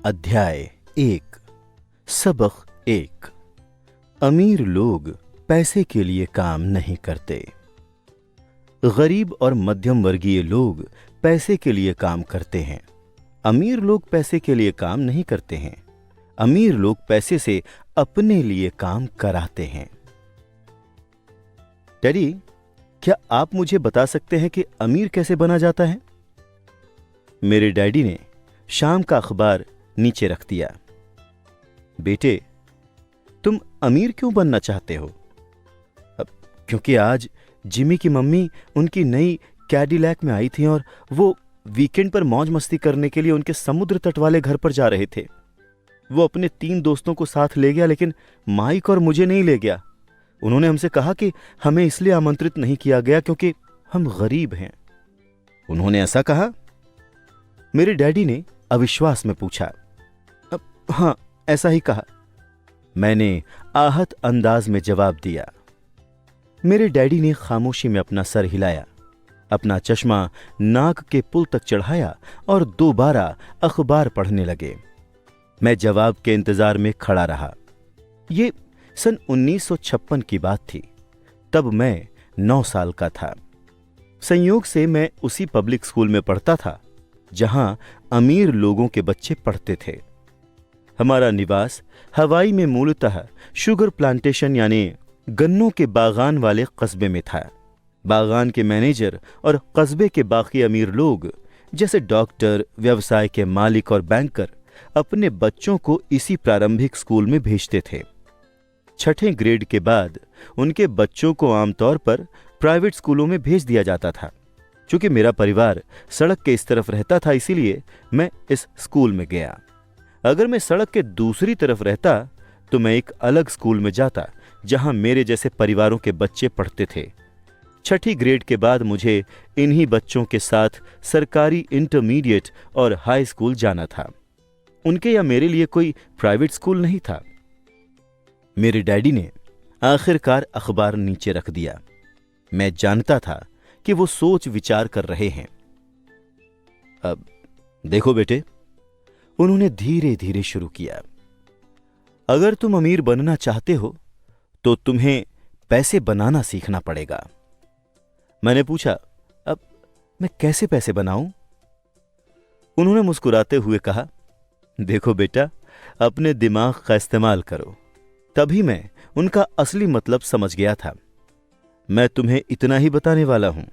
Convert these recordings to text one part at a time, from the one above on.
अध्याय 1 सबक 1 अमीर लोग पैसे के लिए काम नहीं करते। गरीब और मध्यम वर्गीय लोग पैसे के लिए काम करते हैं। अमीर लोग पैसे के लिए काम नहीं करते हैं। अमीर लोग पैसे से अपने लिए काम कराते हैं। डैडी, क्या आप मुझे बता सकते हैं कि अमीर कैसे बना जाता है? मेरे डैडी ने शाम का अखबार नीचे रख दिया। बेटे, तुम अमीर क्यों बनना चाहते हो? क्योंकि आज जिमी की मम्मी उनकी नई कैडिलैक में आई थी और वो वीकेंड पर मौज मस्ती करने के लिए उनके समुद्र तट वाले घर पर जा रहे थे। वो अपने 3 दोस्तों को साथ ले गया, लेकिन माइक और मुझे नहीं ले गया। उन्होंने हमसे कहा कि हमें इसलिए आमंत्रित नहीं किया गया क्योंकि हम गरीब हैं। उन्होंने ऐसा कहा? मेरे डैडी ने अविश्वास में पूछा। हाँ, ऐसा ही कहा, मैंने आहत अंदाज में जवाब दिया। मेरे डैडी ने खामोशी में अपना सर हिलाया, अपना चश्मा नाक के पुल तक चढ़ाया और दोबारा अखबार पढ़ने लगे। मैं जवाब के इंतजार में खड़ा रहा। ये सन 1956 की बात थी। तब मैं 9 साल का था। संयोग से मैं उसी पब्लिक स्कूल में पढ़ता था जहां अमीर लोगों के बच्चे पढ़ते थे। हमारा निवास हवाई में मूलतः शुगर प्लांटेशन यानी गन्नों के बागान वाले कस्बे में था। बागान के मैनेजर और कस्बे के बाकी अमीर लोग जैसे डॉक्टर, व्यवसाय के मालिक और बैंकर अपने बच्चों को इसी प्रारंभिक स्कूल में भेजते थे। 6ठे ग्रेड के बाद उनके बच्चों को आमतौर पर प्राइवेट स्कूलों में भेज दिया जाता था। चूंकि मेरा परिवार सड़क के इस तरफ रहता था, इसीलिए मैं इस स्कूल में गया। अगर मैं सड़क के दूसरी तरफ रहता तो मैं एक अलग स्कूल में जाता जहां मेरे जैसे परिवारों के बच्चे पढ़ते थे। 6ठी ग्रेड के बाद मुझे इन्हीं बच्चों के साथ सरकारी इंटरमीडिएट और हाई स्कूल जाना था। उनके या मेरे लिए कोई प्राइवेट स्कूल नहीं था। मेरे डैडी ने आखिरकार अखबार नीचे रख दिया। मैं जानता था कि वो सोच विचार कर रहे हैं। अब देखो बेटे, उन्होंने धीरे धीरे शुरू किया। अगर तुम अमीर बनना चाहते हो तो तुम्हें पैसे बनाना सीखना पड़ेगा। मैंने पूछा, अब मैं कैसे पैसे बनाऊं? उन्होंने मुस्कुराते हुए कहा, देखो बेटा, अपने दिमाग का इस्तेमाल करो। तभी मैं उनका असली मतलब समझ गया था। मैं तुम्हें इतना ही बताने वाला हूं,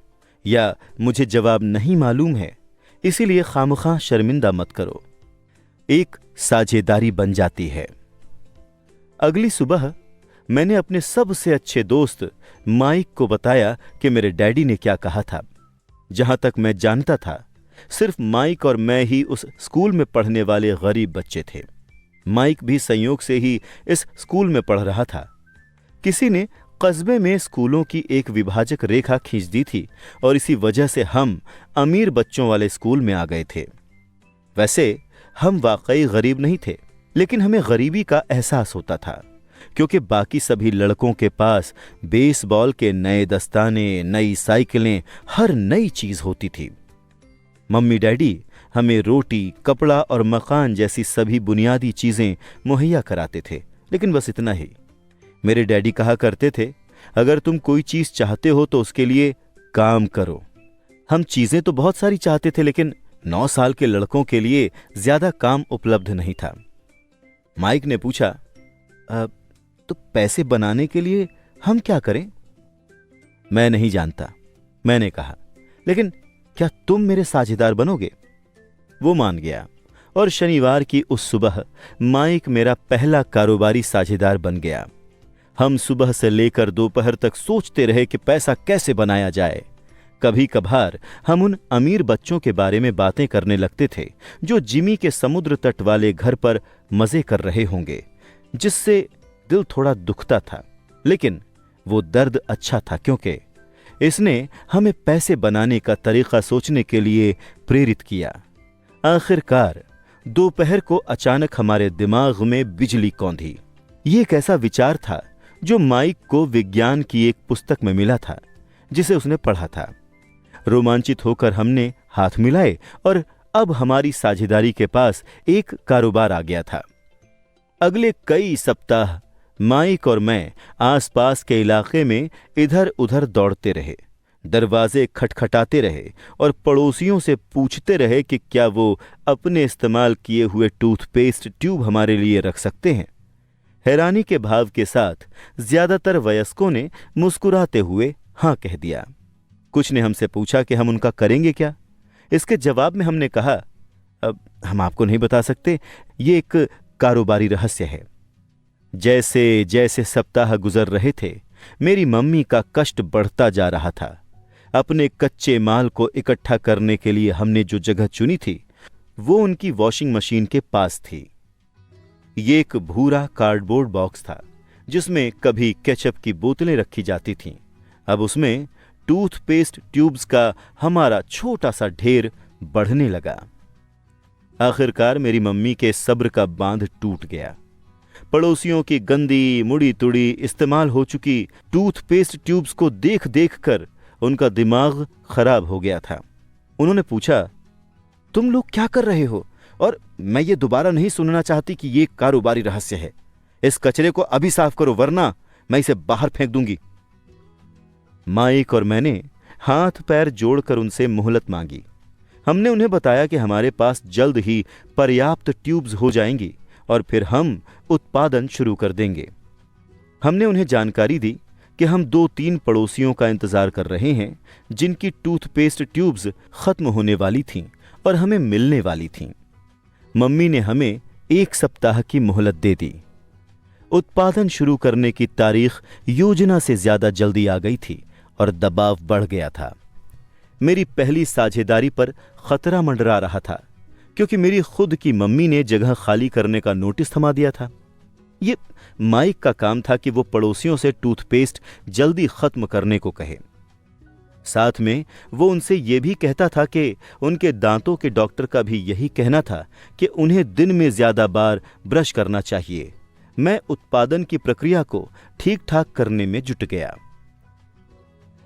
या मुझे जवाब नहीं मालूम है, इसीलिए खामखा शर्मिंदा मत करो। एक साझेदारी बन जाती है। अगली सुबह मैंने अपने सबसे अच्छे दोस्त माइक को बताया कि मेरे डैडी ने क्या कहा था। जहां तक मैं जानता था, सिर्फ माइक और मैं ही उस स्कूल में पढ़ने वाले गरीब बच्चे थे। माइक भी संयोग से ही इस स्कूल में पढ़ रहा था। किसी ने कस्बे में स्कूलों की एक विभाजक रेखा खींच दी थी और इसी वजह से हम अमीर बच्चों वाले स्कूल में आ गए थे। वैसे हम वाकई गरीब नहीं थे, लेकिन हमें गरीबी का एहसास होता था क्योंकि बाकी सभी लड़कों के पास बेसबॉल के नए दस्ताने, नई साइकिलें, हर नई चीज होती थी। मम्मी डैडी हमें रोटी, कपड़ा और मकान जैसी सभी बुनियादी चीजें मुहैया कराते थे, लेकिन बस इतना ही। मेरे डैडी कहा करते थे, अगर तुम कोई चीज चाहते हो तो उसके लिए काम करो। हम चीजें तो बहुत सारी चाहते थे, लेकिन 9 साल के लड़कों के लिए ज्यादा काम उपलब्ध नहीं था। माइक ने पूछा, तो पैसे बनाने के लिए हम क्या करें? मैं नहीं जानता, मैंने कहा, लेकिन क्या तुम मेरे साझेदार बनोगे? वो मान गया और शनिवार की उस सुबह माइक मेरा पहला कारोबारी साझेदार बन गया। हम सुबह से लेकर दोपहर तक सोचते रहे कि पैसा कैसे बनाया जाए। कभी कभार हम उन अमीर बच्चों के बारे में बातें करने लगते थे जो जिमी के समुद्र तट वाले घर पर मजे कर रहे होंगे, जिससे दिल थोड़ा दुखता था, लेकिन वो दर्द अच्छा था क्योंकि इसने हमें पैसे बनाने का तरीका सोचने के लिए प्रेरित किया। आखिरकार दोपहर को अचानक हमारे दिमाग में बिजली कौंधी। ये एक ऐसा विचार था जो माइक को विज्ञान की एक पुस्तक में मिला था जिसे उसने पढ़ा था। रोमांचित होकर हमने हाथ मिलाए और अब हमारी साझेदारी के पास एक कारोबार आ गया था। अगले कई सप्ताह माइक और मैं आसपास के इलाके में इधर उधर दौड़ते रहे, दरवाजे खटखटाते रहे और पड़ोसियों से पूछते रहे कि क्या वो अपने इस्तेमाल किए हुए टूथपेस्ट ट्यूब हमारे लिए रख सकते हैं। हैरानी के भाव के साथ ज्यादातर वयस्कों ने मुस्कुराते हुए हां कह दिया। कुछ ने हमसे पूछा कि हम उनका करेंगे क्या। इसके जवाब में हमने कहा, अब हम आपको नहीं बता सकते, ये एक कारोबारी रहस्य है। जैसे जैसे सप्ताह गुजर रहे थे, मेरी मम्मी का कष्ट बढ़ता जा रहा था। अपने कच्चे माल को इकट्ठा करने के लिए हमने जो जगह चुनी थी वो उनकी वॉशिंग मशीन के पास थी। ये एक भूरा कार्डबोर्ड बॉक्स था जिसमें कभी केचप की बोतलें रखी जाती थीं। अब उसमें टूथपेस्ट ट्यूब्स का हमारा छोटा सा ढेर बढ़ने लगा। आखिरकार मेरी मम्मी के सब्र का बांध टूट गया। पड़ोसियों की गंदी मुड़ी तुड़ी इस्तेमाल हो चुकी टूथपेस्ट ट्यूब्स को देख देख कर उनका दिमाग खराब हो गया था। उन्होंने पूछा, तुम लोग क्या कर रहे हो? और मैं ये दोबारा नहीं सुनना चाहती कि ये कारोबारी रहस्य है। इस कचरे को अभी साफ करो वरना मैं इसे बाहर फेंक दूंगी। माइक और मैंने हाथ पैर जोड़कर उनसे मोहलत मांगी। हमने उन्हें बताया कि हमारे पास जल्द ही पर्याप्त ट्यूब्स हो जाएंगी और फिर हम उत्पादन शुरू कर देंगे। हमने उन्हें जानकारी दी कि हम 2-3 पड़ोसियों का इंतजार कर रहे हैं जिनकी टूथपेस्ट ट्यूब्स खत्म होने वाली थीं और हमें मिलने वाली थीं। मम्मी ने हमें 1 सप्ताह की मोहलत दे दी। उत्पादन शुरू करने की तारीख योजना से ज्यादा जल्दी आ गई थी और दबाव बढ़ गया था। मेरी पहली साझेदारी पर खतरा मंडरा रहा था क्योंकि मेरी खुद की मम्मी ने जगह खाली करने का नोटिस थमा दिया था। ये माइक का काम था कि वो पड़ोसियों से टूथपेस्ट जल्दी खत्म करने को कहे। साथ में वो उनसे ये भी कहता था कि उनके दांतों के डॉक्टर का भी यही कहना था कि उन्हें दिन में ज्यादा बार ब्रश करना चाहिए। मैं उत्पादन की प्रक्रिया को ठीक ठाक करने में जुट गया।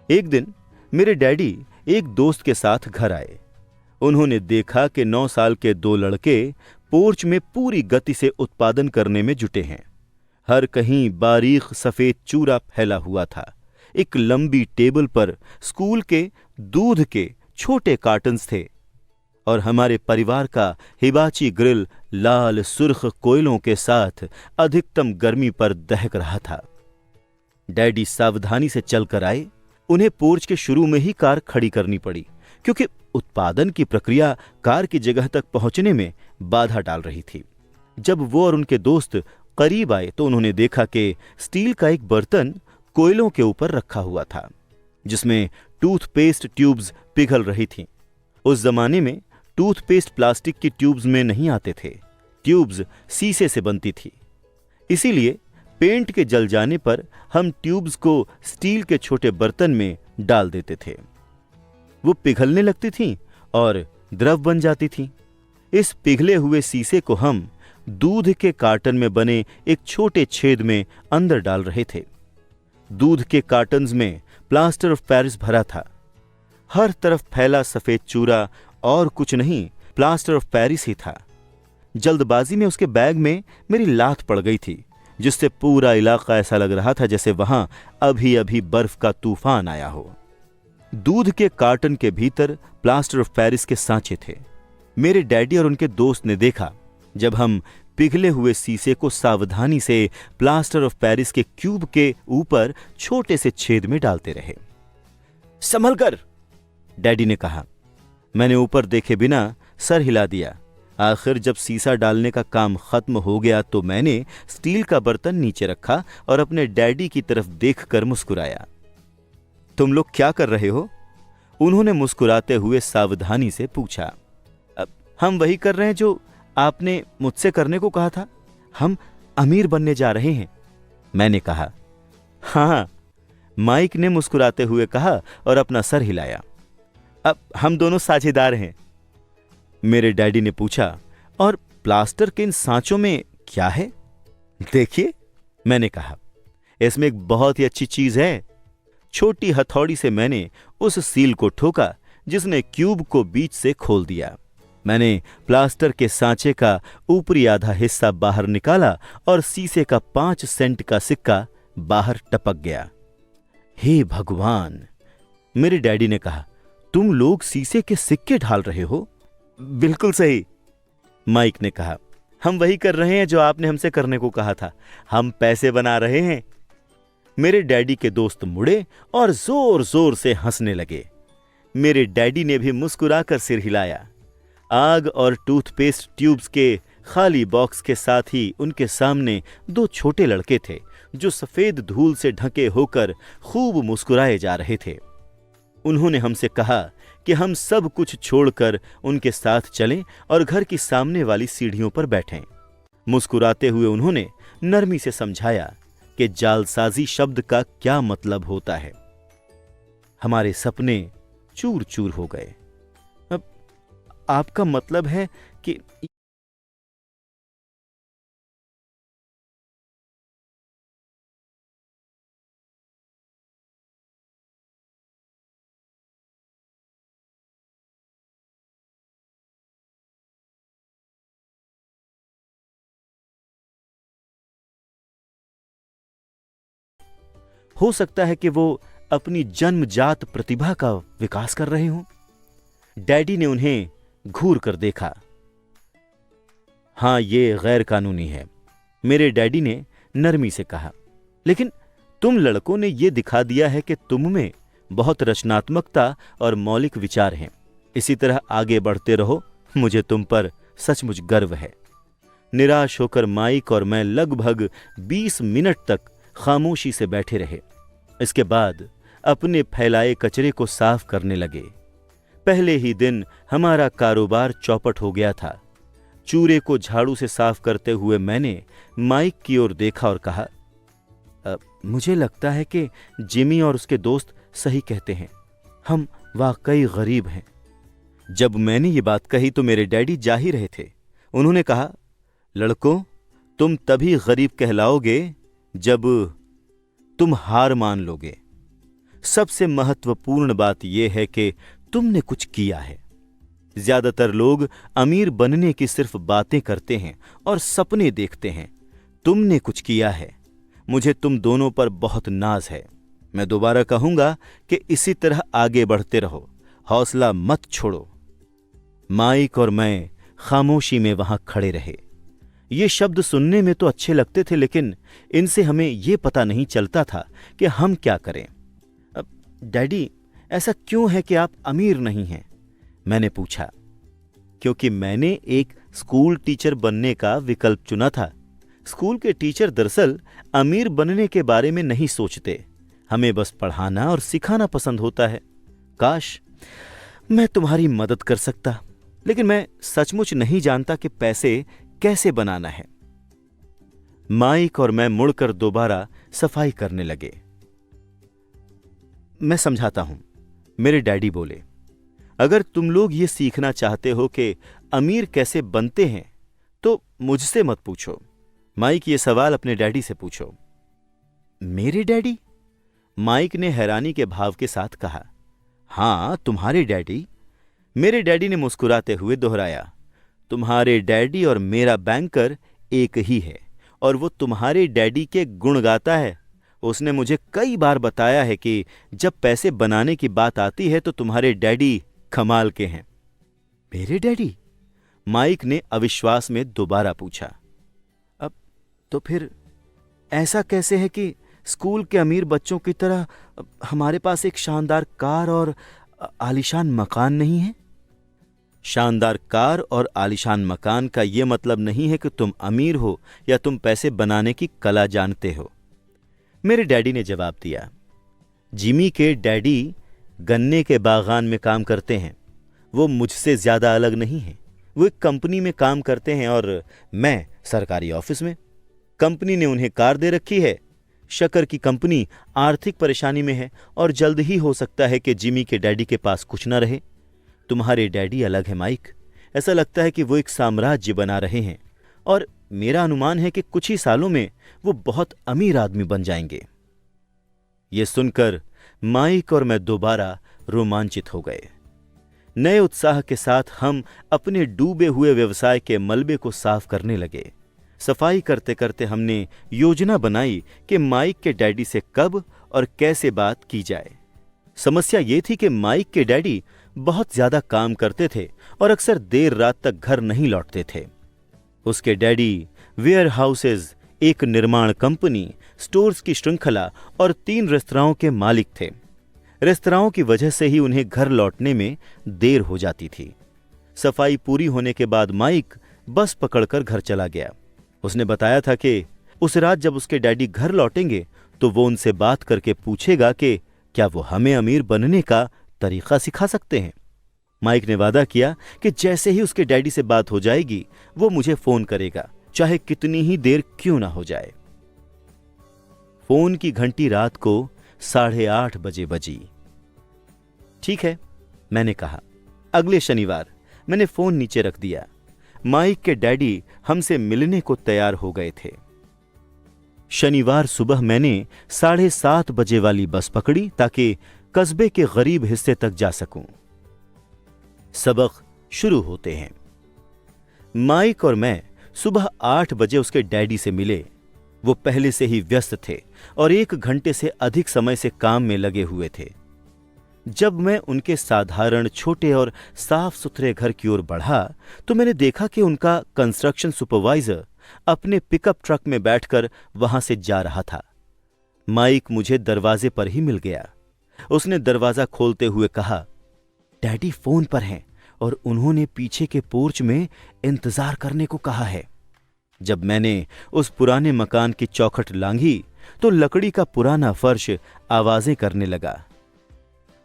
एक दिन मेरे डैडी एक दोस्त के साथ घर आए। उन्होंने देखा कि 9 साल के 2 लड़के पोर्च में पूरी गति से उत्पादन करने में जुटे हैं। हर कहीं बारीक सफेद चूरा फैला हुआ था। एक लंबी टेबल पर स्कूल के दूध के छोटे कार्टन्स थे और हमारे परिवार का हिबाची ग्रिल लाल सुर्ख कोयलों के साथ अधिकतम गर्मी पर दहक रहा था। डैडी सावधानी से चलकर आए। उन्हें पोर्च के शुरू में ही कार खड़ी करनी पड़ी क्योंकि उत्पादन की प्रक्रिया कार की जगह तक पहुंचने में बाधा डाल रही थी। जब वो और उनके दोस्त करीब आए तो उन्होंने देखा कि स्टील का एक बर्तन कोयलों के ऊपर रखा हुआ था जिसमें टूथपेस्ट ट्यूब्स पिघल रही थीं। उस जमाने में टूथपेस्ट प्लास्टिक की ट्यूब्स में नहीं आते थे। ट्यूब्स शीशे से बनती थी। इसीलिए पेंट के जल जाने पर हम ट्यूब्स को स्टील के छोटे बर्तन में डाल देते थे। वो पिघलने लगती थीं और द्रव बन जाती थीं। इस पिघले हुए शीशे को हम दूध के कार्टन में बने एक छोटे छेद में अंदर डाल रहे थे। दूध के कार्टन्स में प्लास्टर ऑफ पेरिस भरा था। हर तरफ फैला सफेद चूरा और कुछ नहीं, प्लास्टर ऑफ पेरिस ही था। जल्दबाजी में उसके बैग में मेरी लात पड़ गई थी जिससे पूरा इलाका ऐसा लग रहा था जैसे वहां अभी अभी बर्फ का तूफान आया हो। दूध के कार्टन के भीतर प्लास्टर ऑफ पेरिस के सांचे थे। मेरे डैडी और उनके दोस्त ने देखा जब हम पिघले हुए शीशे को सावधानी से प्लास्टर ऑफ पेरिस के क्यूब के ऊपर छोटे से छेद में डालते रहे। संभल कर, डैडी ने कहा। मैंने ऊपर देखे बिना सर हिला दिया। आखिर जब शीशा डालने का काम खत्म हो गया तो मैंने स्टील का बर्तन नीचे रखा और अपने डैडी की तरफ देखकर मुस्कुराया। तुम लोग क्या कर रहे हो? उन्होंने मुस्कुराते हुए सावधानी से पूछा। हम वही कर रहे हैं जो आपने मुझसे करने को कहा था। हम अमीर बनने जा रहे हैं, मैंने कहा। हाँ, माइक ने मुस्कुराते हुए कहा और अपना सर हिलाया। अब हम दोनों साझेदार हैं, मेरे डैडी ने पूछा। और प्लास्टर के इन सांचों में क्या है? देखिए, मैंने कहा। इसमें एक बहुत ही अच्छी चीज है। छोटी हथौड़ी से मैंने उस सील को ठोका जिसने क्यूब को बीच से खोल दिया। मैंने प्लास्टर के सांचे का ऊपरी आधा हिस्सा बाहर निकाला और शीशे का 5 सेंट का सिक्का बाहर टपक गया। हे भगवान, मेरे डैडी ने कहा, तुम लोग शीशे के सिक्के ढाल रहे हो? बिल्कुल सही, माइक ने कहा। हम वही कर रहे हैं जो आपने हमसे करने को कहा था। हम पैसे बना रहे हैं। मेरे डैडी के दोस्त मुड़े और जोर जोर से हंसने लगे। मेरे डैडी ने भी मुस्कुराकर सिर हिलाया। आग और टूथपेस्ट ट्यूब्स के खाली बॉक्स के साथ ही उनके सामने 2 छोटे लड़के थे जो सफेद धूल से ढके होकर खूब मुस्कुराए जा रहे थे। उन्होंने हमसे कहा कि हम सब कुछ छोड़कर उनके साथ चलें और घर की सामने वाली सीढ़ियों पर बैठें। मुस्कुराते हुए उन्होंने नरमी से समझाया कि जालसाजी शब्द का क्या मतलब होता है। हमारे सपने चूर चूर हो गए। अब आपका मतलब है कि हो सकता है कि वो अपनी जन्मजात प्रतिभा का विकास कर रहे हों। डैडी ने उन्हें घूर कर देखा। हां, ये गैर कानूनी है, मेरे डैडी ने नरमी से कहा। लेकिन तुम लड़कों ने यह दिखा दिया है कि तुम में बहुत रचनात्मकता और मौलिक विचार हैं। इसी तरह आगे बढ़ते रहो, मुझे तुम पर सचमुच गर्व है। निराश होकर माइक और मैं लगभग 20 मिनट तक खामोशी से बैठे रहे। इसके बाद अपने फैलाए कचरे को साफ करने लगे। पहले ही दिन हमारा कारोबार चौपट हो गया था। चूरे को झाड़ू से साफ करते हुए मैंने माइक की ओर देखा और कहा, मुझे लगता है कि जिमी और उसके दोस्त सही कहते हैं, हम वाकई गरीब हैं। जब मैंने ये बात कही तो मेरे डैडी जा ही रहे थे। उन्होंने कहा, लड़कों, तुम तभी गरीब कहलाओगे जब तुम हार मान लोगे। सबसे महत्वपूर्ण बात यह है कि तुमने कुछ किया है। ज्यादातर लोग अमीर बनने की सिर्फ बातें करते हैं और सपने देखते हैं। तुमने कुछ किया है। मुझे तुम दोनों पर बहुत नाज है। मैं दोबारा कहूंगा कि इसी तरह आगे बढ़ते रहो, हौसला मत छोड़ो। माइक और मैं खामोशी में वहां खड़े रहे। ये शब्द सुनने में तो अच्छे लगते थे, लेकिन इनसे हमें यह पता नहीं चलता था कि हम क्या करें। अब डैडी, ऐसा क्यों है कि आप अमीर नहीं हैं? मैंने पूछा। क्योंकि मैंने एक स्कूल टीचर बनने का विकल्प चुना था। स्कूल के टीचर दरअसल अमीर बनने के बारे में नहीं सोचते। हमें बस पढ़ाना और सिखाना पसंद होता है। काश मैं तुम्हारी मदद कर सकता, लेकिन मैं सचमुच नहीं जानता कि पैसे कैसे बनाना है। माइक और मैं मुड़कर दोबारा सफाई करने लगे। मैं समझाता हूं, मेरे डैडी बोले। अगर तुम लोग ये सीखना चाहते हो कि अमीर कैसे बनते हैं तो मुझसे मत पूछो। माइक, ये सवाल अपने डैडी से पूछो। मेरे डैडी? माइक ने हैरानी के भाव के साथ कहा। हां, तुम्हारे डैडी। मेरे डैडी ने मुस्कुराते हुए दोहराया। तुम्हारे डैडी और मेरा बैंकर एक ही है और वो तुम्हारे डैडी के गुण गाता है। उसने मुझे कई बार बताया है कि जब पैसे बनाने की बात आती है तो तुम्हारे डैडी कमाल के हैं। मेरे डैडी? माइक ने अविश्वास में दोबारा पूछा। अब तो फिर ऐसा कैसे है कि स्कूल के अमीर बच्चों की तरह हमारे पास एक शानदार कार और आलीशान मकान नहीं है? शानदार कार और आलीशान मकान का यह मतलब नहीं है कि तुम अमीर हो या तुम पैसे बनाने की कला जानते हो, मेरे डैडी ने जवाब दिया। जिमी के डैडी गन्ने के बागान में काम करते हैं। वो मुझसे ज्यादा अलग नहीं हैं। वो एक कंपनी में काम करते हैं और मैं सरकारी ऑफिस में। कंपनी ने उन्हें कार दे रखी है। शक्कर की कंपनी आर्थिक परेशानी में है और जल्द ही हो सकता है कि जिमी के डैडी के पास कुछ न रहे। तुम्हारे डैडी अलग है माइक। ऐसा लगता है कि वो एक साम्राज्य बना रहे हैं और मेरा अनुमान है कि कुछ ही सालों में वो बहुत अमीर आदमी बन जाएंगे। ये सुनकर माइक और मैं दोबारा रोमांचित हो गए। नए उत्साह के साथ हम अपने डूबे हुए व्यवसाय के मलबे को साफ करने लगे। सफाई करते करते हमने योजना बनाई कि माइक के डैडी से कब और कैसे बात की जाए। समस्या ये थी कि माइक के डैडी बहुत ज्यादा काम करते थे और अक्सर देर रात तक घर नहीं लौटते थे। उसके डैडी वेयर हाउसेज, एक निर्माण कंपनी, स्टोर्स की श्रृंखला और 3 रेस्तराओं के मालिक थे। रेस्तराओं की वजह से ही उन्हें घर लौटने में देर हो जाती थी। सफाई पूरी होने के बाद माइक बस पकड़कर घर चला गया। उसने बताया था कि उस रात जब उसके डैडी घर लौटेंगे तो वो उनसे बात करके पूछेगा कि क्या वो हमें अमीर बनने का तरीका सिखा सकते हैं। माइक ने वादा किया कि जैसे ही उसके डैडी से बात हो जाएगी वो मुझे फोन करेगा, चाहे कितनी ही देर क्यों ना हो जाए। फोन की घंटी रात को 8:30 बजे बजी। ठीक है, मैंने कहा। अगले शनिवार मैंने फोन नीचे रख दिया। माइक के डैडी हमसे मिलने को तैयार हो गए थे। शनिवार सुबह मैंने 7:30 बजे वाली बस पकड़ी ताकि कस्बे के गरीब हिस्से तक जा सकूं। सबक शुरू होते हैं। माइक और मैं सुबह 8 बजे उसके डैडी से मिले। वो पहले से ही व्यस्त थे और 1 घंटे से अधिक समय से काम में लगे हुए थे। जब मैं उनके साधारण छोटे और साफ सुथरे घर की ओर बढ़ा तो मैंने देखा कि उनका कंस्ट्रक्शन सुपरवाइजर अपने पिकअप ट्रक में बैठकर वहां से जा रहा था। माइक मुझे दरवाजे पर ही मिल गया। उसने दरवाजा खोलते हुए कहा, डैडी फोन पर हैं और उन्होंने पीछे के पोर्च में इंतजार करने को कहा है। जब मैंने उस पुराने मकान की चौखट लांघी तो लकड़ी का पुराना फर्श आवाजें करने लगा।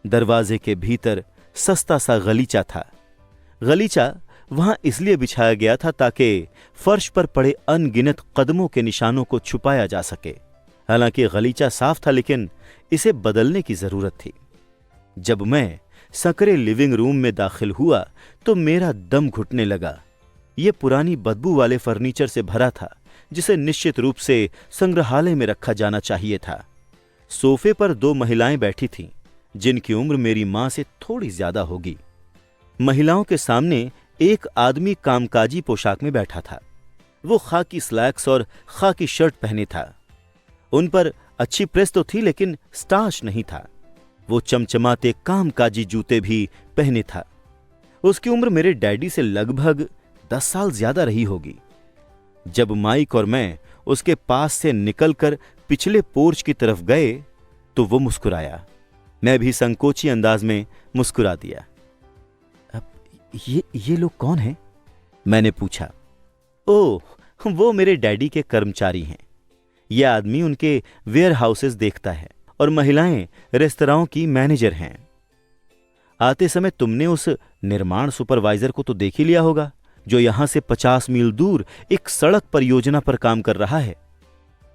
दरवाजे के भीतर सस्ता सा गलीचा था। गलीचा वहां इसलिए बिछाया गया था ताकि फर्श पर पड़े अनगिनत कदमों के निशानों को छुपाया जा सके। हालांकि गलीचा साफ था लेकिन इसे बदलने की जरूरत थी। जब मैं संकरे लिविंग रूम में दाखिल हुआ तो मेरा दम घुटने लगा। यह पुरानी बदबू वाले फर्नीचर से भरा था जिसे निश्चित रूप से संग्रहालय में रखा जाना चाहिए था। सोफे पर 2 महिलाएं बैठी थीं जिनकी उम्र मेरी मां से थोड़ी ज्यादा होगी। महिलाओं के सामने एक आदमी कामकाजी पोशाक में बैठा था। वो खाकी स्लैक्स और खाकी शर्ट पहने था। उन पर अच्छी प्रेस तो थी लेकिन स्टार्च नहीं था। वो चमचमाते कामकाजी जूते भी पहने था। उसकी उम्र मेरे डैडी से लगभग 10 साल ज्यादा रही होगी। जब माइक और मैं उसके पास से निकलकर पिछले पोर्च की तरफ गए तो वो मुस्कुराया। मैं भी संकोची अंदाज में मुस्कुरा दिया। अब ये लोग कौन हैं? मैंने पूछा। ओह, वो मेरे डैडी के कर्मचारी हैं। यह आदमी उनके वेयर हाउसेस देखता है और महिलाएं रेस्तराओं की मैनेजर हैं। आते समय तुमने उस निर्माण सुपरवाइजर को तो देख ही लिया होगा जो यहां से 50 मील दूर एक सड़क परियोजना पर काम कर रहा है।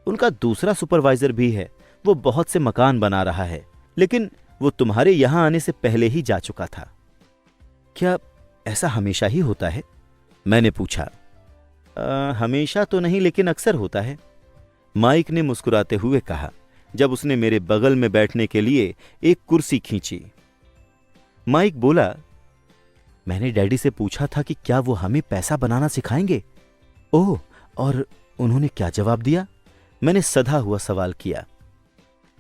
उनका दूसरा सुपरवाइजर भी है। वो बहुत से मकान बना रहा है लेकिन वो तुम्हारे यहां आने से पहले ही जा चुका था। क्या ऐसा हमेशा ही होता है? मैंने पूछा। हमेशा तो नहीं लेकिन अक्सर होता है, माइक ने मुस्कुराते हुए कहा जब उसने मेरे बगल में बैठने के लिए एक कुर्सी खींची। माइक बोला, मैंने डैडी से पूछा था कि क्या वो हमें पैसा बनाना सिखाएंगे। ओह, और उन्होंने क्या जवाब दिया? मैंने सधा हुआ सवाल किया।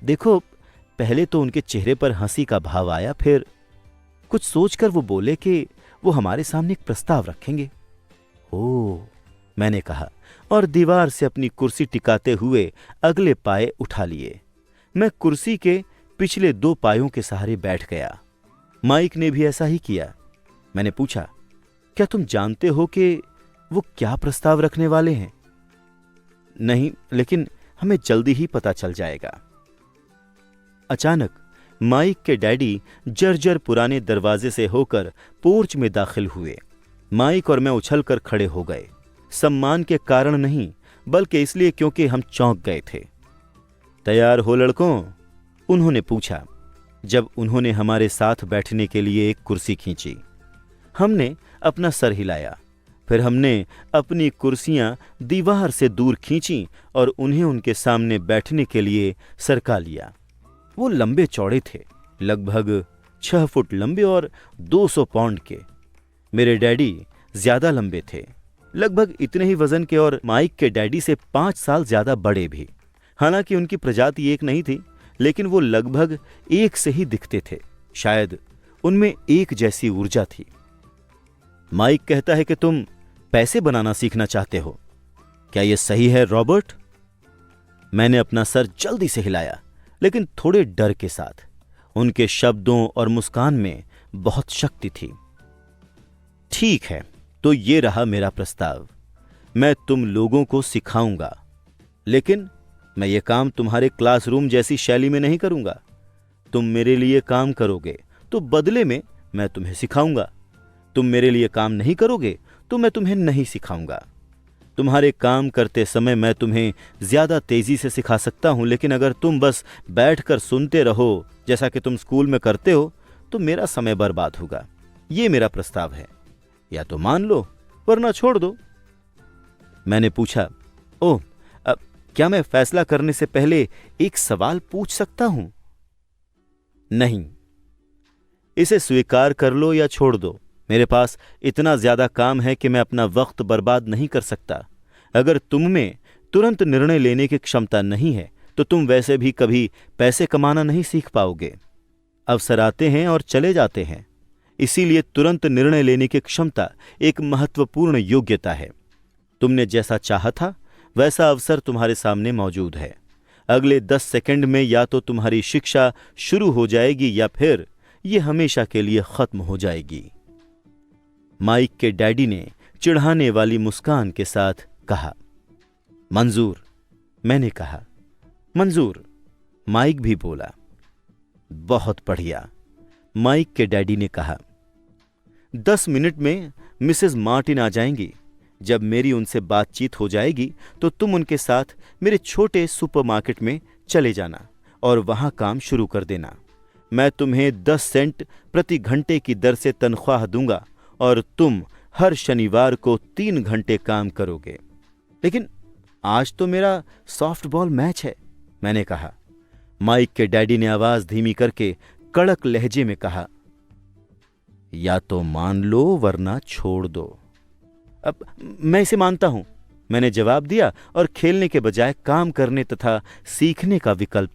देखो, पहले तो उनके चेहरे पर हंसी का भाव आया, फिर कुछ सोचकर वो बोले कि वो हमारे सामने एक प्रस्ताव रखेंगे। ओह, मैंने कहा और दीवार से अपनी कुर्सी टिकाते हुए अगले पाए उठा लिए। मैं कुर्सी के पिछले 2 पायों के सहारे बैठ गया। माइक ने भी ऐसा ही किया। मैंने पूछा, क्या तुम जानते हो कि वो क्या प्रस्ताव रखने वाले हैं? नहीं, लेकिन हमें जल्दी ही पता चल जाएगा। अचानक माइक के डैडी जर्जर पुराने दरवाजे से होकर पोर्च में दाखिल हुए। माइक और मैं उछलकर खड़े हो गए, सम्मान के कारण नहीं बल्कि इसलिए क्योंकि हम चौंक गए थे। तैयार हो लड़कों? उन्होंने पूछा जब उन्होंने हमारे साथ बैठने के लिए एक कुर्सी खींची। हमने अपना सर हिलाया, फिर हमने अपनी कुर्सियां दीवार से दूर खींची और उन्हें उनके सामने बैठने के लिए सरका लिया। वो लंबे चौड़े थे, लगभग 6 फुट लंबे और 200 पाउंड के। मेरे डैडी ज्यादा लंबे थे, लगभग इतने ही वजन के, और माइक के डैडी से 5 साल ज्यादा बड़े भी। हालांकि उनकी प्रजाति एक नहीं थी, लेकिन वो लगभग एक से ही दिखते थे। शायद उनमें एक जैसी ऊर्जा थी। माइक कहता है कि तुम पैसे बनाना सीखना चाहते हो, क्या यह सही है रॉबर्ट? मैंने अपना सर जल्दी से हिलाया, लेकिन थोड़े डर के साथ। उनके शब्दों और मुस्कान में बहुत शक्ति थी। ठीक है, तो ये रहा मेरा प्रस्ताव। मैं तुम लोगों को सिखाऊंगा, लेकिन मैं ये काम तुम्हारे क्लासरूम जैसी शैली में नहीं करूंगा। तुम मेरे लिए काम करोगे तो बदले में मैं तुम्हें सिखाऊंगा। तुम मेरे लिए काम नहीं करोगे तो मैं तुम्हें नहीं सिखाऊंगा। तुम्हारे काम करते समय मैं तुम्हें ज्यादा तेजी से सिखा सकता हूं, लेकिन अगर तुम बस बैठकर सुनते रहो जैसा कि तुम स्कूल में करते हो तो मेरा समय बर्बाद होगा। ये मेरा प्रस्ताव है, या तो मान लो वरना छोड़ दो। मैंने पूछा, ओह, क्या मैं फैसला करने से पहले एक सवाल पूछ सकता हूं? नहीं, इसे स्वीकार कर लो या छोड़ दो। मेरे पास इतना ज्यादा काम है कि मैं अपना वक्त बर्बाद नहीं कर सकता। अगर तुम में तुरंत निर्णय लेने की क्षमता नहीं है तो तुम वैसे भी कभी पैसे कमाना नहीं सीख पाओगे। अवसर आते हैं और चले जाते हैं, इसीलिए तुरंत निर्णय लेने की क्षमता एक महत्वपूर्ण योग्यता है। तुमने जैसा चाहा था वैसा अवसर तुम्हारे सामने मौजूद है। अगले 10 सेकंड में या तो तुम्हारी शिक्षा शुरू हो जाएगी या फिर यह हमेशा के लिए खत्म हो जाएगी। माइक के डैडी ने चिढ़ाने वाली मुस्कान के साथ कहा। मंजूर, मैंने कहा। मंजूर, माइक भी बोला। बहुत बढ़िया, माइक के डैडी ने कहा। 10 मिनट में मिसेस मार्टिन आ जाएंगी। जब मेरी उनसे बातचीत हो जाएगी तो तुम उनके साथ मेरे छोटे सुपरमार्केट में चले जाना और वहां काम शुरू कर देना। मैं तुम्हें 10 सेंट प्रति घंटे की दर से तनख्वाह दूंगा और तुम हर शनिवार को 3 घंटे काम करोगे। लेकिन आज तो मेरा सॉफ्टबॉल मैच है, मैंने कहा। माइक के डैडी ने आवाज धीमी करके कड़क लहजे में कहा, या तो मान लो वरना छोड़ दो। अब मैं इसे मानता हूं, मैंने जवाब दिया और खेलने के बजाय काम करने तथा सीखने का विकल्प